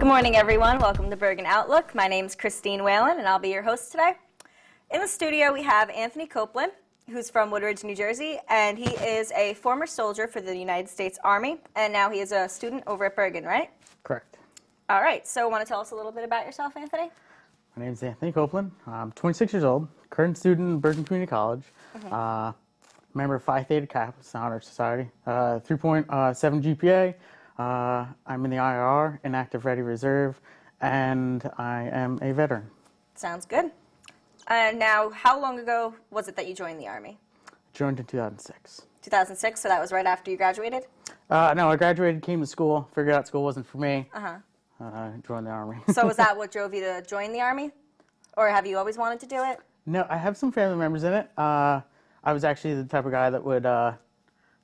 Good morning, everyone. Welcome to Bergen Outlook. My name is Christine Whelan, and I'll be your host today. In the studio, we have Anthony Coplan, who's from Woodridge, New Jersey, and he is a former soldier for the United States Army, and now he is a student over at Bergen, right? Correct. All right, so want to tell us a little bit about yourself, Anthony? My name is Anthony Coplan. I'm 26 years old, current student in Bergen Community College, member of Phi Theta Kappa Honor Society, 3.7 GPA. I'm in the IR, inactive ready reserve, and I am a veteran. Sounds good. And now, how long ago was it that you joined the Army? Joined in 2006. 2006, so that was right after you graduated? No, I graduated, came to school, figured out school wasn't for me, joined the Army. So was that what drove you to join the Army? Or have you always wanted to do it? No, I have some family members in it. I was actually the type of guy that would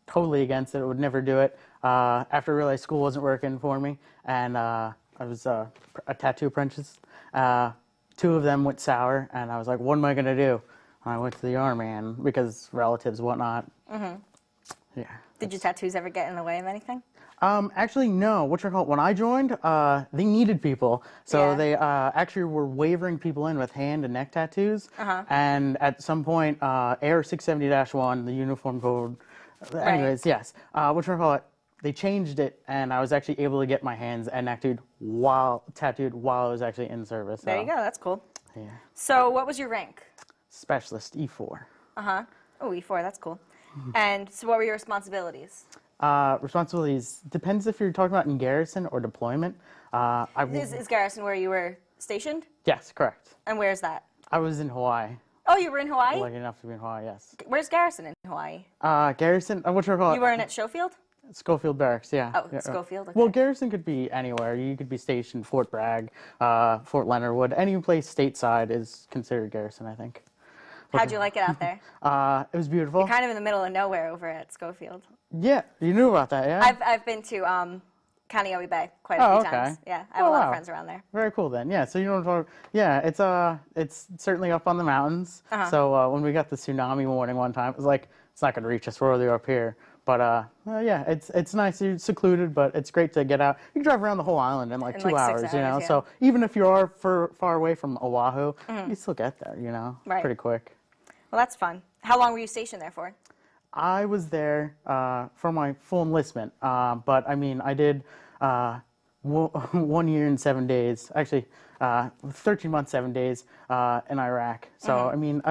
totally against it, would never do it. After I realized school wasn't working for me, and I was a tattoo apprentice. Two of them went sour, and I was like, what am I going to do? And I went to the Army, and because relatives, whatnot. Yeah. Did your tattoos ever get in the way of anything? Actually, no. When I joined, they needed people. So Yeah. they actually were wavering people in with hand and neck tattoos. And at some point, AR 670-1, the uniform code, anyways, yes. They changed it, and I was actually able to get my hands and neck tattooed while I was actually in service. There you go. That's cool. Yeah. So what was your rank? Specialist, E4. Oh, E4. That's cool. And so what were your responsibilities? Responsibilities depends if you're talking about in garrison or deployment. Is garrison where you were stationed? Yes, correct. And where's that? I was in Hawaii. Oh, you were in Hawaii? Lucky enough to be in Hawaii, yes. Where's garrison in Hawaii? Garrison, You weren't at Schofield? Schofield Barracks, yeah. Oh, yeah. Schofield, okay. Well, garrison could be anywhere. You could be stationed Fort Bragg, Fort Leonard Wood. Any place stateside is considered garrison, I think. How'd you like it out there? It was beautiful. You're kind of in the middle of nowhere over at Schofield. Yeah, you knew about that, yeah? I've been to Kaneohe Bay quite a few times. Yeah, I have a lot of friends around there. Very cool then. Yeah, so you know what I'm talking. Yeah, it's certainly up on the mountains. So when we got the tsunami warning one time, it was like, it's not going to reach us. We're already up here. But yeah, it's nice. You're secluded, but it's great to get out. You can drive around the whole island in like 2 hours, 6 you know. hours, yeah. So even if you are far away from Oahu, you still get there, you know, Right. pretty quick. Well, that's fun. How long were you stationed there for? I was there for my full enlistment, but I mean, I did 1 year and 7 days, actually 13 months, 7 days in Iraq. So I mean,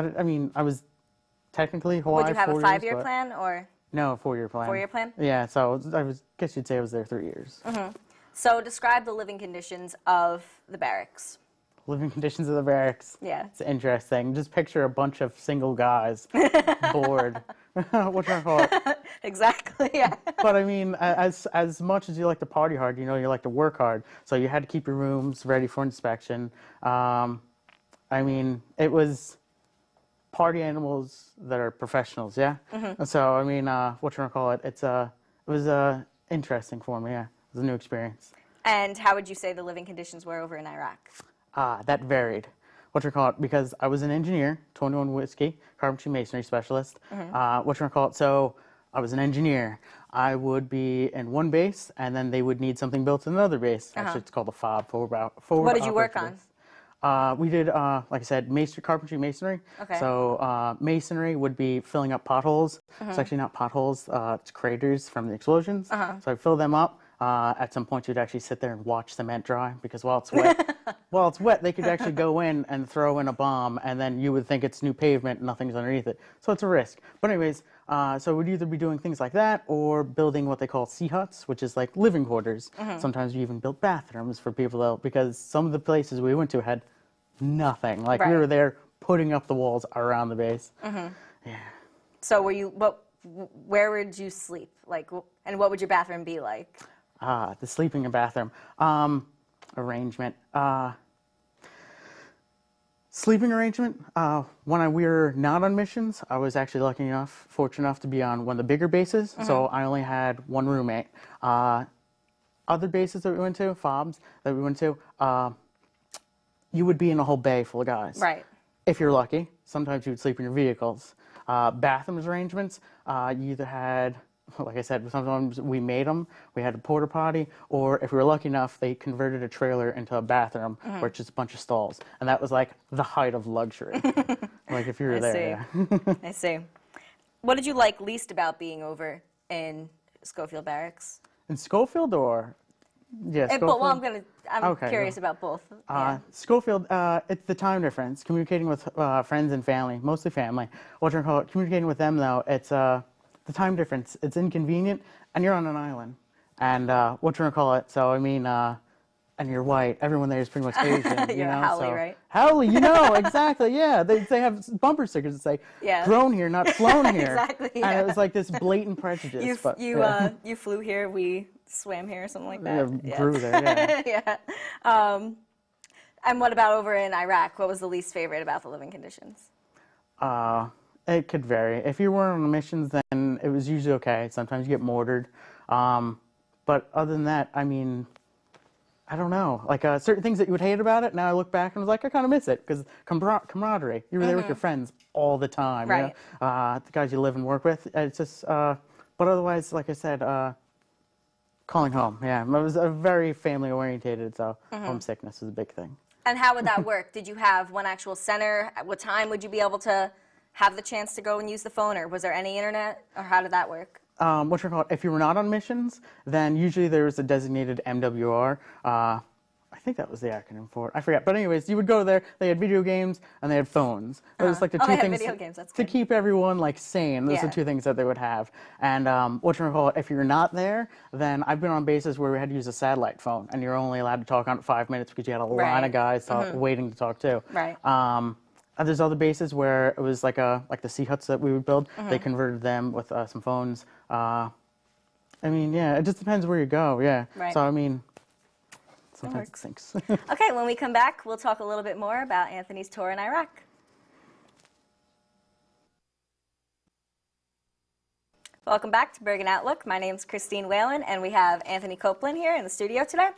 I was technically Hawaii. Would you have a 4 years, 5-year plan or? No, a 4-year plan. 4-year plan? Yeah, so guess you'd say I was there 3 years. So describe the living conditions of the barracks. Living conditions of the barracks. Yeah. It's interesting. Just picture a bunch of single guys bored. What should I call it? Exactly, yeah. But I mean, as much as you like to party hard, you know, you like to work hard. So you had to keep your rooms ready for inspection. I mean, it was party animals that are professionals, yeah? So, I mean, what should I call it? It was interesting for me, yeah. It was a new experience. And how would you say the living conditions were over in Iraq? That varied. What you call it? Because I was an engineer, 21 whiskey, carpentry masonry specialist. What you call it? So I was an engineer. I would be in one base, and then they would need something built in another base. Actually, it's called a FOB, forward. What did you work on? We did, like I said, carpentry masonry. Okay. So masonry would be filling up potholes. It's actually not potholes. It's craters from the explosions. So I fill them up. At some point, you'd actually sit there and watch cement dry because while it's wet, they could actually go in and throw in a bomb, and then you would think it's new pavement, and nothing's underneath it. So it's a risk. But anyways, so we'd either be doing things like that or building what they call sea huts, which is like living quarters. Sometimes we even built bathrooms for people because some of the places we went to had nothing. Like we were there putting up the walls around the base. Yeah. So where would you sleep? Like, and what would your bathroom be like? The sleeping and bathroom arrangement. Sleeping arrangement. When we were not on missions, I was actually fortunate enough to be on one of the bigger bases. So I only had one roommate. Other bases that we went to, FOBs that we went to, you would be in a whole bay full of guys. Right. If you're lucky. Sometimes you would sleep in your vehicles. Bathrooms arrangements. You either had like I said, sometimes we made them. We had a porta potty, or if we were lucky enough, they converted a trailer into a bathroom where it's just a bunch of stalls, and that was like the height of luxury. Like if you were there. Yeah. I see. What did you like least about being over in Schofield Barracks? In Schofield or? Yeah, Schofield. Well, I'm Okay, curious about both. Schofield, it's the time difference. Communicating with friends and family, mostly family. Communicating with them though, it's the time difference. It's inconvenient, and you're on an island. And so I mean, and you're white. Everyone there is pretty much Asian. You're a Howley, right? Howley, exactly. Yeah, they have bumper stickers that say "Grown here, not flown here." Exactly. Yeah. And it was like this blatant prejudice. You flew here, we swam here, or something like that. Yeah, grew there. Yeah. Yeah. And what about over in Iraq? What was the least favorite about the living conditions? It could vary. If you were on missions, then it was usually okay. Sometimes you get mortared. But other than that, I mean, I don't know. Like certain things that you would hate about it, now I look back and was like, I kind of miss it because camaraderie. You were there with your friends all the time. Right. The guys you live and work with. It's just, but otherwise, like I said, calling home. Yeah, it was very family orientated, so homesickness was a big thing. And how would that work? Did you have one actual center? At what time would you be able to have the chance to go and use the phone, or was there any internet, or how did that work? If you were not on missions, then usually there was a designated MWR. I think that was the acronym for it. I forget. But anyways, you would go there. They had video games and they had phones. Those like the two things video games. That's to good. keep everyone like sane. Those are the two things that they would have. And if you're not there, then I've been on bases where we had to use a satellite phone, and you're only allowed to talk on it 5 minutes because you had a line of guys waiting to talk too. Right. There's other bases where it was like the sea huts that we would build. They converted them with some phones. I mean, yeah, it just depends where you go. Yeah. Right. So I mean, sometimes it sinks. Okay, when we come back, we'll talk a little bit more about Anthony's tour in Iraq. Welcome back to Bergen Outlook. My name's Christine Whelan, and we have Anthony Coplan here in the studio today.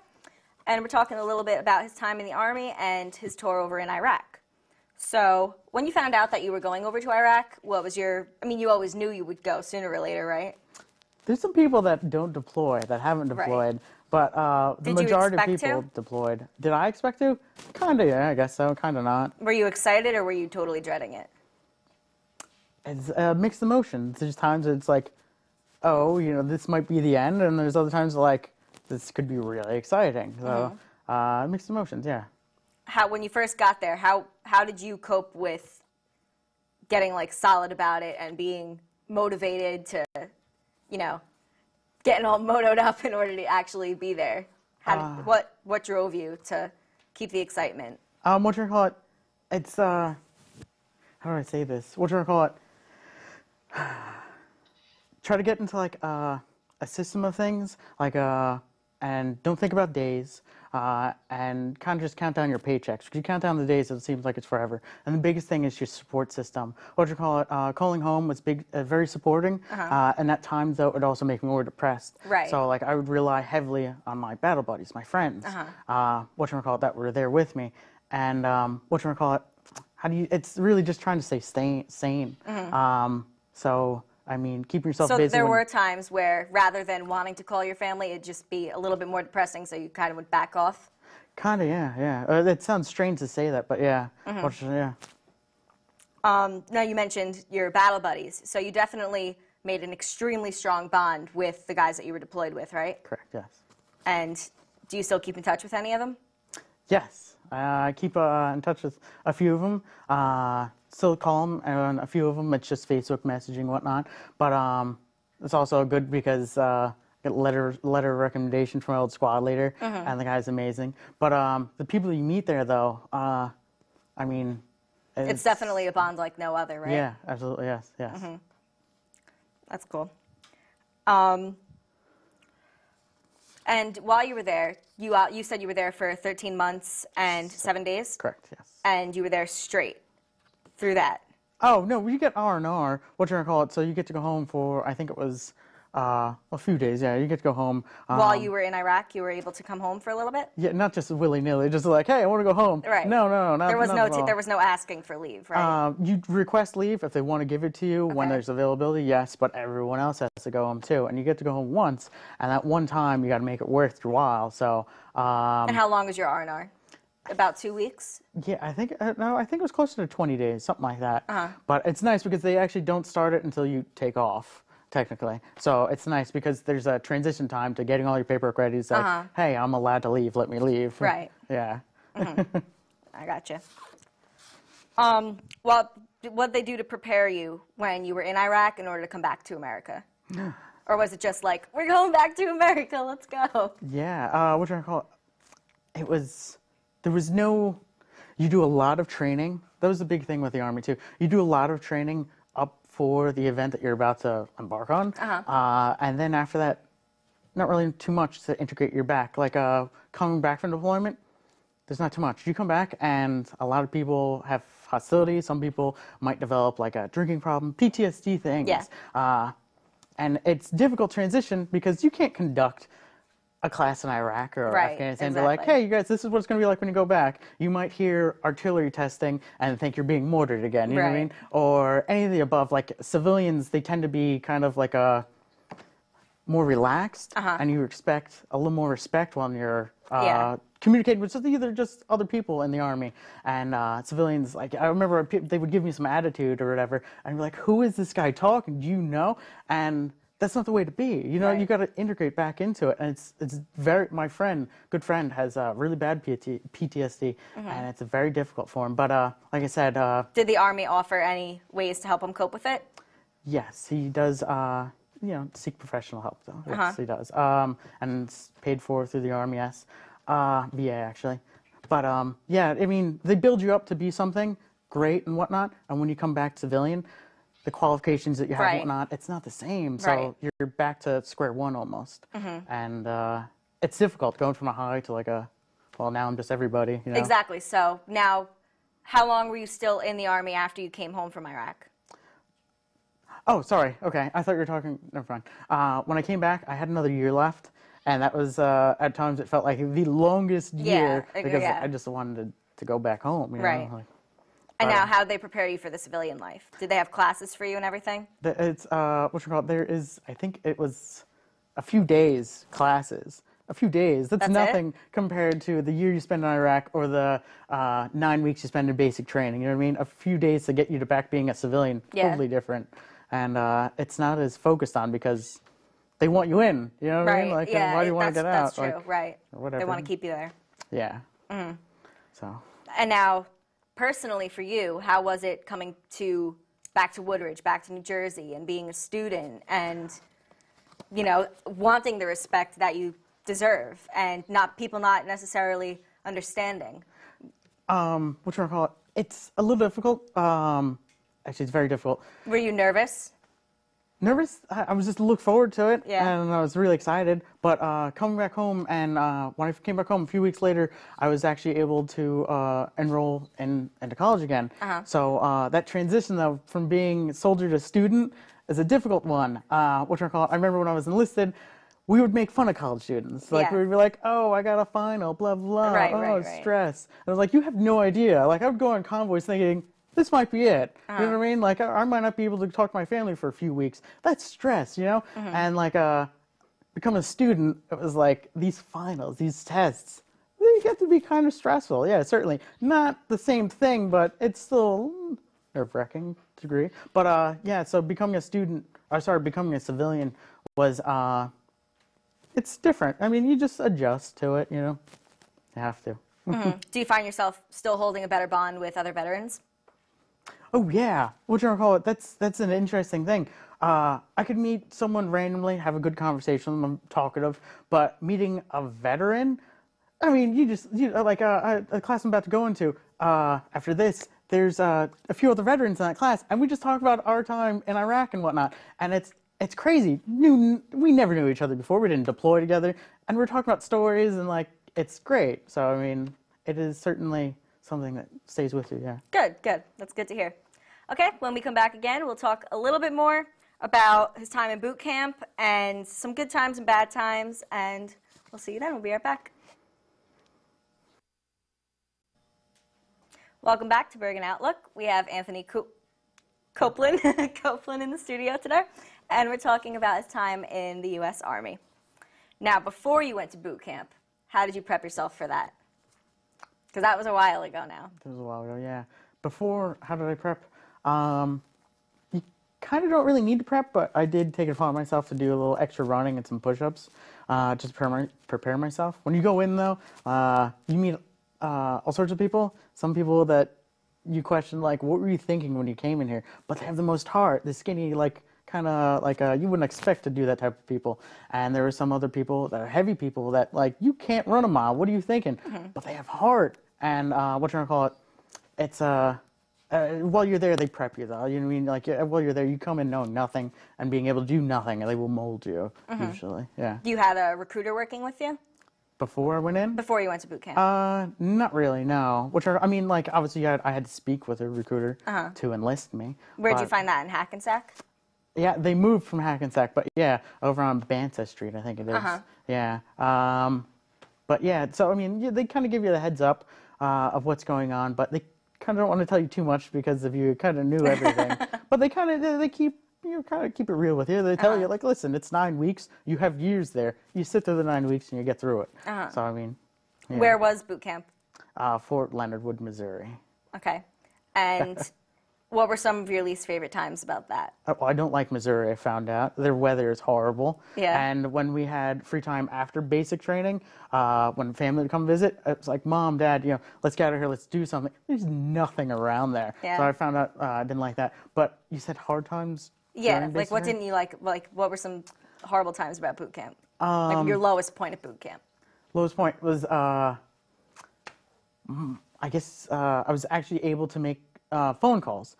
And we're talking a little bit about his time in the Army and his tour over in Iraq. So when you found out that you were going over to Iraq, you always knew you would go sooner or later, right? There's some people that don't deploy, that haven't deployed, but the majority of people deployed. Did I expect to? Kind of, yeah, I guess so, kind of not. Were you excited, or were you totally dreading it? It's mixed emotions. There's times it's like, oh, this might be the end, and there's other times like, this could be really exciting. So mixed emotions, yeah. When you first got there, how did you cope with getting like solid about it and being motivated to, getting all motoed up in order to actually be there? What drove you to keep the excitement? It's how do I say this? Try to get into like a system of things, like and don't think about days. And kind of just count down your paychecks. Because you count down the days, it seems like it's forever. And the biggest thing is your support system. Calling home was very supporting. And at times, though, it would also make me more depressed. Right. So, like, I would rely heavily on my battle buddies, my friends, that were there with me. And, it's really just trying to stay sane. So, I mean, keep yourself busy. So there were times where, rather than wanting to call your family, it'd just be a little bit more depressing, so you kind of would back off? Kind of, yeah. It sounds strange to say that, but yeah. Yeah. Now, you mentioned your battle buddies, so you definitely made an extremely strong bond with the guys that you were deployed with, right? Correct, yes. And do you still keep in touch with any of them? Yes. I keep in touch with a few of them. Still call them, and a few of them it's just Facebook messaging and whatnot. But it's also good because I get a letter of recommendation from my old squad leader, and the guy's amazing. But the people you meet there, though, I mean, it's definitely a bond like no other, right? Yeah, absolutely, yes. That's cool. And while you were there, you said you were there for 13 months and 7 days? Correct, yes. And you were there straight through that? Oh, no, you get R&R, so you get to go home for, I think it was A few days, yeah. You get to go home. While you were in Iraq, you were able to come home for a little bit? Yeah, not just willy-nilly, just like, hey, I want to go home. Right. No, not there was not at all. there was no asking for leave, right? You request leave if they want to give it to you when there's availability, yes, but everyone else has to go home too. And you get to go home once, and that one time you got to make it worth your while. So. And how long is your R&R? About 2 weeks? Yeah, I think no, I think it was closer to 20 days, something like that. But it's nice because they actually don't start it until you take off, technically. So it's nice because there's a transition time to getting all your paperwork ready. It's like, hey, I'm allowed to leave. Let me leave. Right. Yeah. I gotcha. Well, what did they do to prepare you when you were in Iraq in order to come back to America? Or was it just like, we're going back to America, let's go? Yeah, what do I call it? There was no, you do a lot of training. That was the big thing with the Army too. You do a lot of training up for the event that you're about to embark on. And then after that, not really too much to integrate your back. Like coming back from deployment, there's not too much. You come back and a lot of people have hostility. Some people might develop like a drinking problem, PTSD things. Yeah. And it's difficult transition because you can't conduct a class in Iraq or Afghanistan and be like, hey, you guys, this is what it's going to be like when you go back. You might hear artillery testing and think you're being mortared again, you know what I mean? Or any of the above. Like civilians, they tend to be kind of like a more relaxed, and you expect a little more respect when you're communicating with either just other people in the Army. And civilians, like, I remember they would give me some attitude or whatever, and I'd be like, who is this guy talking? Do you know? And that's not the way to be. You know, you got to integrate back into it. And it's very, my good friend has really bad PTSD, and it's very difficult for him. But like I said, did the Army offer any ways to help him cope with it? Yes, he does. Seek professional help though. Yes, he does. And it's paid for through the Army. Yes, VA actually. But yeah, I mean, they build you up to be something great and whatnot, and when you come back civilian, the qualifications that you have and whatnot, it's not the same. So you're back to square one almost. And it's difficult going from a high to like well, now I'm just everybody. You know? Exactly. So now, how long were you still in the Army after you came home from Iraq? Oh, sorry. Okay. I thought you were talking, never mind. When I came back, I had another year left. And that was, at times, it felt like the longest year because I just wanted to go back home. You know? Like, and now, how did they prepare you for the civilian life? Did they have classes for you and everything? It's, there is, I think it was a few days classes. A few days. That's nothing compared to the year you spend in Iraq or the 9 weeks you spend in basic training. You know what I mean? A few days to get you to back being a civilian. Totally different. And it's not as focused on because they want you in. You know what I mean? Like, why do you want to get out? That's true, right. Or whatever. They want to keep you there. Yeah. So. And now, personally for you, how was it coming back to Woodridge, back to New Jersey, and being a student and, you know, wanting the respect that you deserve and people not necessarily understanding? What you call it? It's a little difficult. Actually, it's very difficult. Were you nervous? Nervous? I was just look forward to it, and I was really excited. But coming back home, and when I came back home a few weeks later, I was actually able to enroll into college again. So that transition, though, from being soldier to student is a difficult one. What you call it? I remember when I was enlisted, we would make fun of college students. Like, we would be like, oh, I got a final, blah, blah, stress. And I was like, you have no idea. Like, I would go on convoys thinking, this might be it. You know what I mean? Like, I might not be able to talk to my family for a few weeks. That's stress, you know? And, like, becoming a student, it was like, these finals, these tests, they get to be kind of stressful. Yeah, certainly. Not the same thing, but it's still nerve-wracking degree. But, yeah, so becoming a civilian was, it's different. I mean, you just adjust to it, you know? You have to. Do you find yourself still holding a better bond with other veterans? Oh, yeah. What do you call it? That's an interesting thing. I could meet someone randomly, have a good conversation with them, I'm talkative, but meeting a veteran, I mean, like a class I'm about to go into, after this, there's a few other veterans in that class, and we just talk about our time in Iraq and whatnot, and it's crazy. We never knew each other before. We didn't deploy together, and we're talking about stories, and, like, it's great. So, I mean, it is certainly something that stays with you, yeah. Good. That's good to hear. Okay, when we come back again, we'll talk a little bit more about his time in boot camp and some good times and bad times, and we'll see you then. We'll be right back. Welcome back to Bergen Outlook. We have Anthony Coplan in the studio today, and we're talking about his time in the U.S. Army. Now, before you went to boot camp, how did you prep yourself for that? Because that was a while ago now. That was a while ago, yeah. Before, how did I prep? You kind of don't really need to prep, but I did take it upon myself to do a little extra running and some push-ups, just to prepare myself. When you go in, though, you meet all sorts of people. Some people that you question, like, what were you thinking when you came in here? But they have the most heart. The skinny, like, kind of like you wouldn't expect to do that type of people. And there were some other people that are heavy people that, like, you can't run a mile. What are you thinking? Mm-hmm. But they have heart. And what you're gonna call it? It's while you're there, they prep you, though. You know what I mean? Like, while you're there, you come in knowing nothing and being able to do nothing, and they will mold you, usually. Yeah. You had a recruiter working with you? Before I went in? Before you went to boot camp? Not really, no. I mean, like, obviously, I had to speak with a recruiter to enlist me. Where'd you find that, in Hackensack? Yeah, they moved from Hackensack, but yeah, over on Bantha Street, I think it is. Yeah. But yeah, so, I mean, they kind of give you the heads up of what's going on, but they kind of don't want to tell you too much because if you kind of knew everything. But they kind of keep it real with you. They tell you, like, listen, it's 9 weeks. You have years there. You sit through the 9 weeks and you get through it. So, I mean, yeah. Where was boot camp? Fort Leonard Wood, Missouri. Okay. And what were some of your least favorite times about that? Well, I don't like Missouri, I found out. Their weather is horrible. Yeah. And when we had free time after basic training, when family would come visit, it was like, Mom, Dad, let's get out of here, let's do something. There's nothing around there. Yeah. So I found out I didn't like that. But you said hard times? Yeah, like what didn't you like? Like, what were some horrible times about boot camp? Like your lowest point at boot camp? Lowest point was, I guess I was actually able to make phone calls.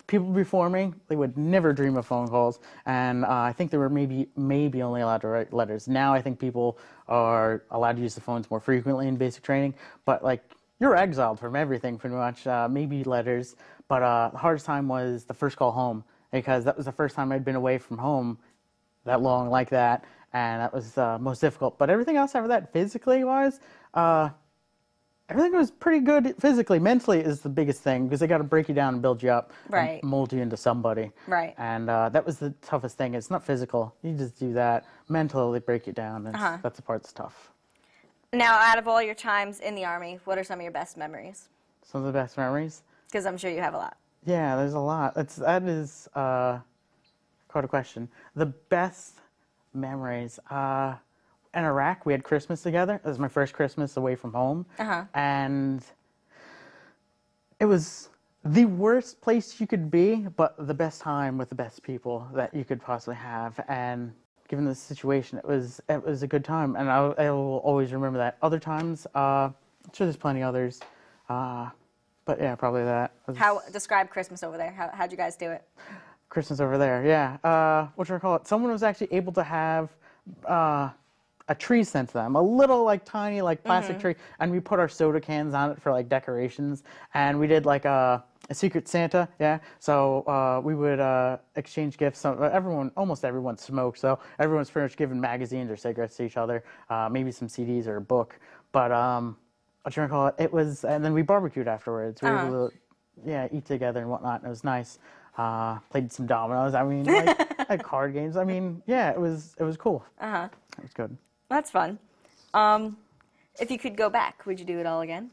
People before me, they would never dream of phone calls, and I think they were maybe only allowed to write letters. Now I think people are allowed to use the phones more frequently in basic training, but like you're exiled from everything pretty much, maybe letters. But the hardest time was the first call home, because that was the first time I'd been away from home that long like that, and that was most difficult. But everything else after that, physically-wise, everything was pretty good physically. Mentally is the biggest thing, because they got to break you down and build you up, and mold you into somebody. Right. And that was the toughest thing. It's not physical. You just do that. Mentally, they break you down. That's the part that's tough. Now, out of all your times in the Army, what are some of your best memories? Some of the best memories? Because I'm sure you have a lot. Yeah, there's a lot. That is quite a question. The best memories, in Iraq, we had Christmas together. It was my first Christmas away from home. And it was the worst place you could be, but the best time with the best people that you could possibly have. And given the situation, it was a good time. And I will always remember that. Other times, I'm sure there's plenty others. But yeah, probably that. Describe Christmas over there. How'd you guys do it? Christmas over there, yeah. What should I call it? Someone was actually able to have a tree sent to them, a little like tiny like plastic tree, and we put our soda cans on it for like decorations, and we did like a Secret Santa, yeah. So we would exchange gifts. So almost everyone smoked, so everyone's pretty much giving magazines or cigarettes to each other, maybe some CDs or a book. But what you want to call it? It was, and then we barbecued afterwards. We were able to, eat together and whatnot. And it was nice. Played some dominoes. I mean, like card games. I mean, yeah, it was cool. It was good. That's fun. If you could go back, would you do it all again?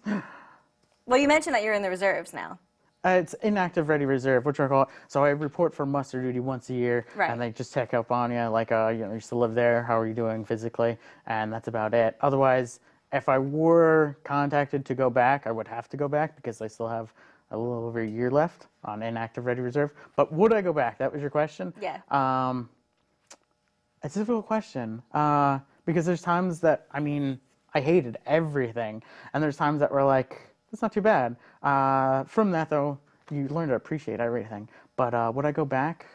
Well, you mentioned that you're in the reserves now. It's inactive ready reserve, what you call it. So I report for muster duty once a year, and they just check up on you, like, you still live there, how are you doing physically, and that's about it. Otherwise, if I were contacted to go back, I would have to go back because I still have a little over a year left on inactive ready reserve. But would I go back? That was your question? Yeah. It's a difficult question because there's times that, I mean, I hated everything, and there's times that were like, it's not too bad. From that, though, you learn to appreciate everything. But would I go back?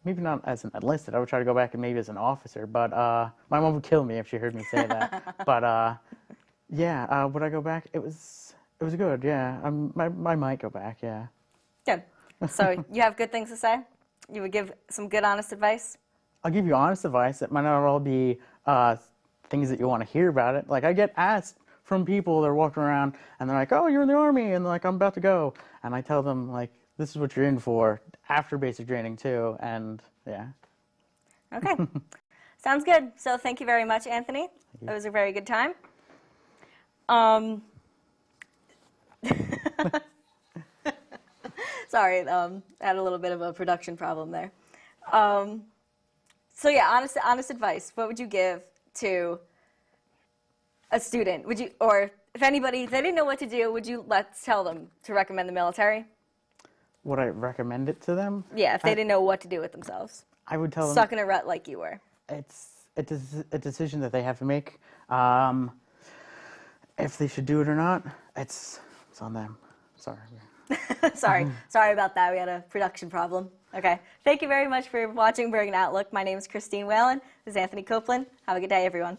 Maybe not as an enlisted. I would try to go back and maybe as an officer. But my mom would kill me if she heard me say that. But yeah, would I go back? It was good. Yeah, I might go back. Yeah. Good. So you have good things to say? You would give some good, honest advice? I'll give you honest advice. It might not all be things that you want to hear about it. Like, I get asked from people that are walking around, and they're like, oh, you're in the Army, and like, I'm about to go. And I tell them, like, this is what you're in for after basic training, too. And, yeah. Okay. Sounds good. So thank you very much, Anthony. It was a very good time. Sorry, I had a little bit of a production problem there. So yeah, honest advice. What would you give to a student? Would you, or if anybody, if they didn't know what to do, would you tell them to recommend the military? Would I recommend it to them? Yeah, if they didn't know what to do with themselves. I would tell them. Stuck in a rut like you were. It's a decision that they have to make. If they should do it or not, it's on them. Sorry. Sorry about that. We had a production problem. Okay. Thank you very much for watching Bergen Outlook. My name is Christine Whelan. This is Anthony Coplan. Have a good day, everyone.